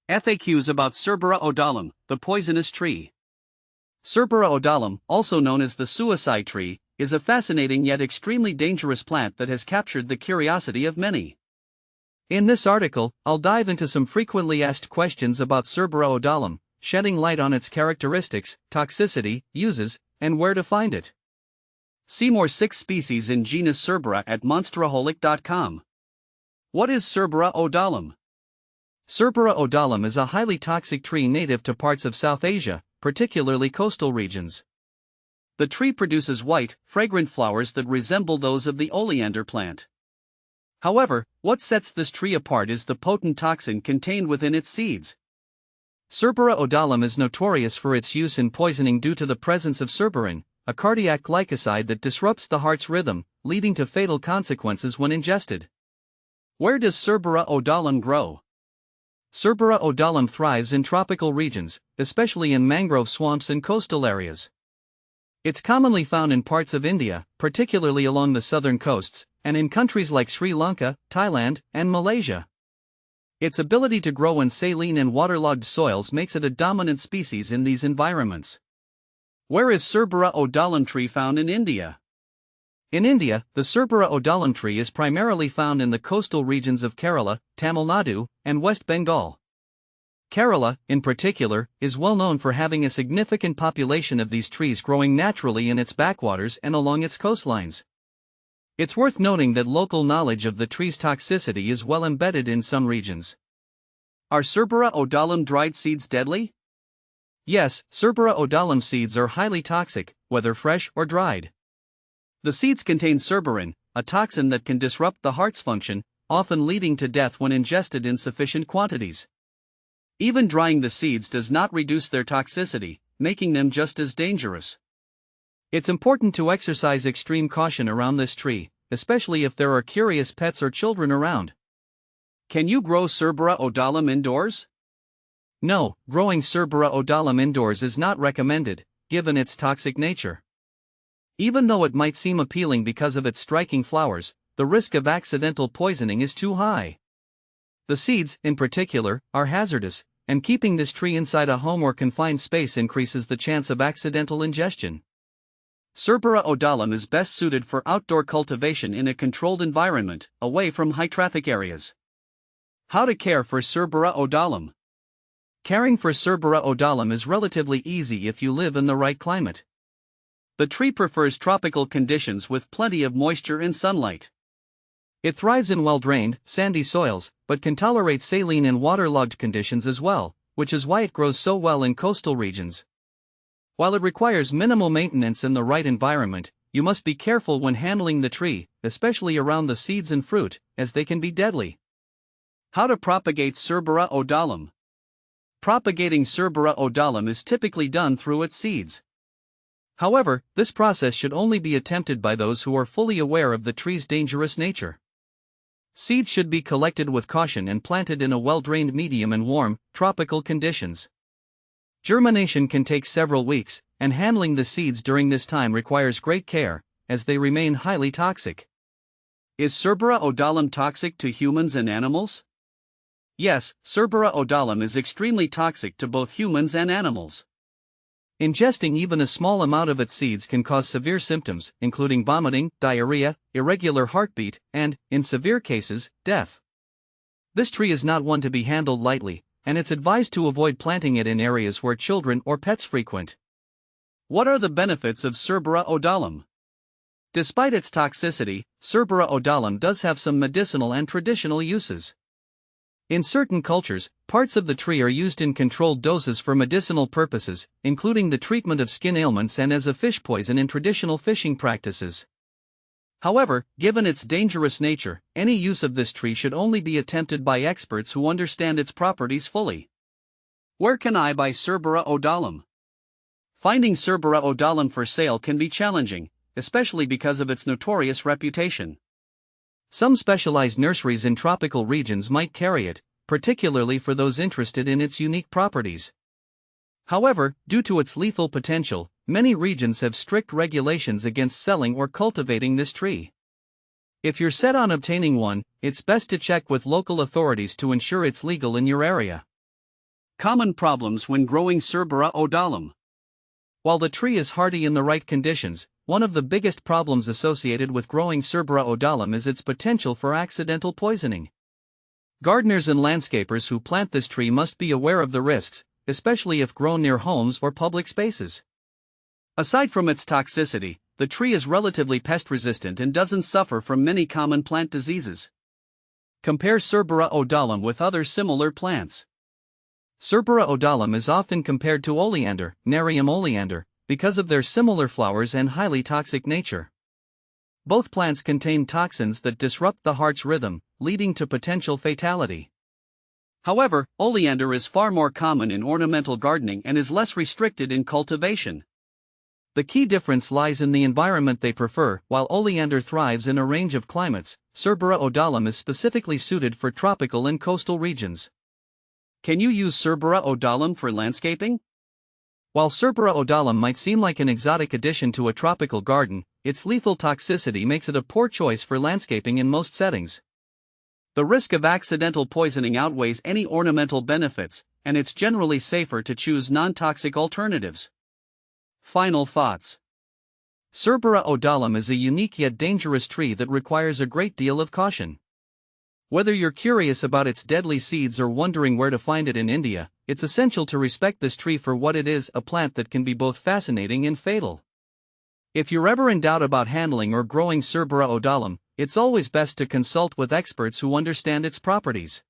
FAQs about Cerbera odollam, the poisonous tree. Cerbera odollam, also known as the suicide tree, is a fascinating yet extremely dangerous plant that has captured the curiosity of many. In this article, I'll dive into some frequently asked questions about Cerbera odollam, shedding light on its characteristics, toxicity, uses, and where to find it. See more 6 species in genus Cerbera at monsteraholic.com. What is Cerbera odollam? Cerbera odollam is a highly toxic tree native to parts of South Asia, particularly coastal regions. The tree produces white, fragrant flowers that resemble those of the oleander plant. However, what sets this tree apart is the potent toxin contained within its seeds. Cerbera odollam is notorious for its use in poisoning due to the presence of cerberin, a cardiac glycoside that disrupts the heart's rhythm, leading to fatal consequences when ingested. Where does Cerbera odollam grow? Cerbera odollam thrives in tropical regions, especially in mangrove swamps and coastal areas. It's commonly found in parts of India, particularly along the southern coasts, and in countries like Sri Lanka, Thailand, and Malaysia. Its ability to grow in saline and waterlogged soils makes it a dominant species in these environments. Where is Cerbera odollam tree found in India? In India, the Cerbera odollam tree is primarily found in the coastal regions of Kerala, Tamil Nadu, and West Bengal. Kerala, in particular, is well known for having a significant population of these trees growing naturally in its backwaters and along its coastlines. It's worth noting that local knowledge of the tree's toxicity is well embedded in some regions. Are Cerbera odollam dried seeds deadly? Yes, Cerbera odollam seeds are highly toxic, whether fresh or dried. The seeds contain cerberin, a toxin that can disrupt the heart's function, often leading to death when ingested in sufficient quantities. Even drying the seeds does not reduce their toxicity, making them just as dangerous. It's important to exercise extreme caution around this tree, especially if there are curious pets or children around. Can you grow Cerbera odollam indoors? No, growing Cerbera odollam indoors is not recommended, given its toxic nature. Even though it might seem appealing because of its striking flowers, the risk of accidental poisoning is too high. The seeds, in particular, are hazardous, and keeping this tree inside a home or confined space increases the chance of accidental ingestion. Cerbera odollam is best suited for outdoor cultivation in a controlled environment, away from high-traffic areas. How to care for Cerbera odollam? Caring for Cerbera odollam is relatively easy if you live in the right climate. The tree prefers tropical conditions with plenty of moisture and sunlight. It thrives in well-drained, sandy soils, but can tolerate saline and waterlogged conditions as well, which is why it grows so well in coastal regions. While it requires minimal maintenance in the right environment, you must be careful when handling the tree, especially around the seeds and fruit, as they can be deadly. How to propagate Cerbera odollam? Propagating Cerbera odollam is typically done through its seeds. However, this process should only be attempted by those who are fully aware of the tree's dangerous nature. Seeds should be collected with caution and planted in a well-drained medium and warm, tropical conditions. Germination can take several weeks, and handling the seeds during this time requires great care, as they remain highly toxic. Is Cerbera odollam toxic to humans and animals? Yes, Cerbera odollam is extremely toxic to both humans and animals. Ingesting even a small amount of its seeds can cause severe symptoms, including vomiting, diarrhea, irregular heartbeat, and, in severe cases, death. This tree is not one to be handled lightly, and it's advised to avoid planting it in areas where children or pets frequent. What are the benefits of Cerbera odollam? Despite its toxicity, Cerbera odollam does have some medicinal and traditional uses. In certain cultures, parts of the tree are used in controlled doses for medicinal purposes, including the treatment of skin ailments and as a fish poison in traditional fishing practices. However, given its dangerous nature, any use of this tree should only be attempted by experts who understand its properties fully. Where can I buy Cerbera odollam? Finding Cerbera odollam for sale can be challenging, especially because of its notorious reputation. Some specialized nurseries in tropical regions might carry it, particularly for those interested in its unique properties. However, due to its lethal potential, many regions have strict regulations against selling or cultivating this tree. If you're set on obtaining one, it's best to check with local authorities to ensure it's legal in your area. Common problems when growing Cerbera odollam. While the tree is hardy in the right conditions, one of the biggest problems associated with growing Cerbera odollam is its potential for accidental poisoning. Gardeners and landscapers who plant this tree must be aware of the risks, especially if grown near homes or public spaces. Aside from its toxicity, the tree is relatively pest-resistant and doesn't suffer from many common plant diseases. Compare Cerbera odollam with other similar plants. Cerbera odollam is often compared to oleander, Nerium oleander, because of their similar flowers and highly toxic nature. Both plants contain toxins that disrupt the heart's rhythm, leading to potential fatality. However, oleander is far more common in ornamental gardening and is less restricted in cultivation. The key difference lies in the environment they prefer. While oleander thrives in a range of climates, Cerbera odollam is specifically suited for tropical and coastal regions. Can you use Cerbera odollam for landscaping? While Cerbera odollam might seem like an exotic addition to a tropical garden, its lethal toxicity makes it a poor choice for landscaping in most settings. The risk of accidental poisoning outweighs any ornamental benefits, and it's generally safer to choose non-toxic alternatives. Final thoughts. Cerbera odollam is a unique yet dangerous tree that requires a great deal of caution. Whether you're curious about its deadly seeds or wondering where to find it in India, it's essential to respect this tree for what it is, a plant that can be both fascinating and fatal. If you're ever in doubt about handling or growing Cerbera odollam, it's always best to consult with experts who understand its properties.